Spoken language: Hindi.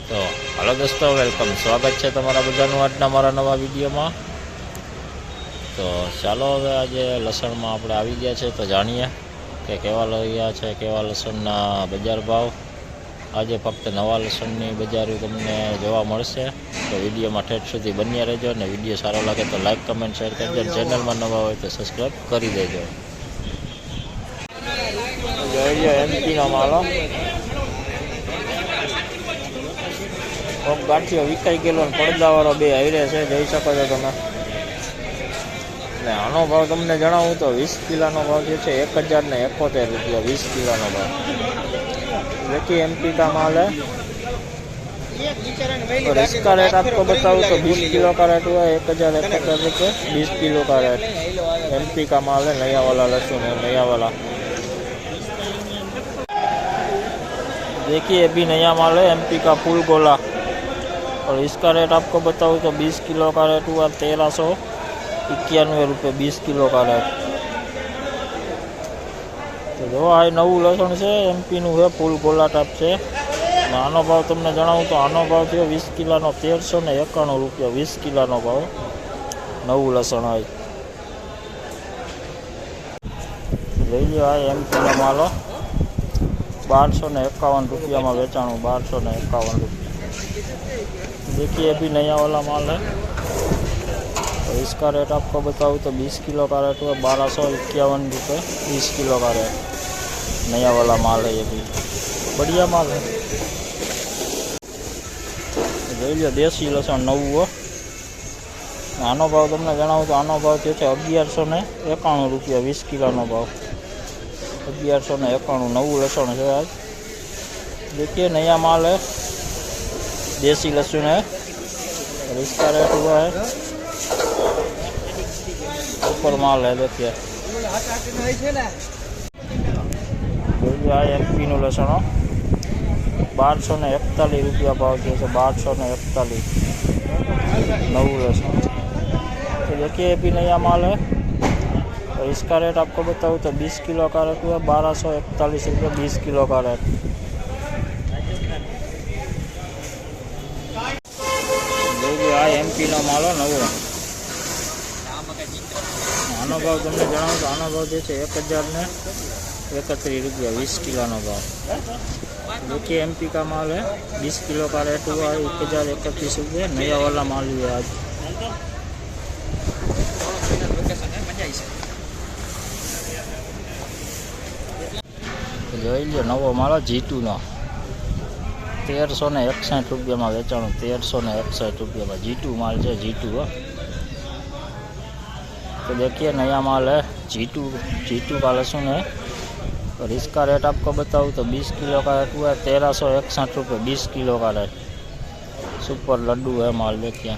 तो हेलो दोस्तों, वेलकम, स्वागत है तमारा बधाનું આજના મારા નવા વિડીયોમાં। તો ચાલો હવે આજે લસણમાં આપણે આવી ગયા છે તો જાણીએ કે કેવા રહ્યા છે, કેવા લસણના બજાર ભાવ। આજે ફક્ત નવા લસણની બજાર તમને જોવા મળશે, તો વિડીયોમાં ઠેઠ સુધી બન્યા રહેજો અને વિડીયો સારો લાગે તો લાઈક, કમેન્ટ, શેર કરજો। ચેનલમાં નવા હોય તો સબસ્ક્રાઈબ કરી દેજો। જોઈએ એમપીનો માલો ગાંઠિયો વિકાઈ ગયેલો ને પડદાવાળો બે હાઈરે છે, જોઈ શકો છો તમે। ને આનો ભાવ તમને જણાવું તો 20 કિલોનો ભાવ જે છે 1071 રૂપિયા 20 કિલોનો ભાવ। देखिए एमपी का माल है और इसका रेट आपको बताऊँ तो 20 किलो का रेट हुआ 1071 रुपये 20 किलो का रेट। एमपी का माल है, नया वाला लहसुन है, नया वाला। देखिए अभी नया माल है एमपी का फूल गोला, और इसका रेट आपको बताऊँ तो 20 किलो का रेट हुआ 1391 रुपये 20 किलो का रेट। तो जो आ नवू लसण से एमपी नु है, फूल गोला टाइप से। आनो भाव तमने जणावुं तो आनो भाव थयो 20 किलोनो 1391 रुपया 20 किलोनो भाव नवू लसण है। लईजो आ एमपी नो मालो 1251 रुपया में वेचाणु 1251 रुपया। देखिए अभी नया वाला माल है, तो इसका रेट आपको बताऊँ तो 20 किलो का रेट हुआ 1251 रुपये 20 किलो का रेट। नया वाला माल है, ये भी बढ़िया माल है। જોઈ લો દેશી લસણ નવું हो। આનો ભાવ તમને જણાવું તો આનો ભાવ થયો છે 1191 રૂપિયા 20 કિલોનો ભાવ 1191 નવું લસણ છે आज। देखिए नया माल है, देसी लहसुन है, और इसका रेट हुआ है ऊपर माल है। देखिए एमपी नु लसण 1241 रुपया भाव जो है 1241 नवू लसण। तो देखिए अभी नया माल है, और इसका रेट आपको बताऊँ तो 20 किलो का रेट हुआ 1241 रुपया 20 किलो का रेट। आ एमपी नो मालो नवो आनो भाव तमने जणावुं तो आनो भाव जे छे 1031 रुपया 20 किलोनो भाव। देखिए एमपी का माल है, 20 किलो का रेट हुआ है 1031 रुपये। नया वाला माल भी है आज। જોઈ લો નવો માલો G2 નો 1361 रुपया में वेचाणु 1361 रुपया में G2 माल है, G2 हो। तो देखिए नया माल है G2 का लहसुन है, और इसका रेट आपको बताऊँ तो 20 किलो का रेट हुआ है 1361 रुपये 20 किलो का रेट। सुपर लड्डू है माल, देखिए।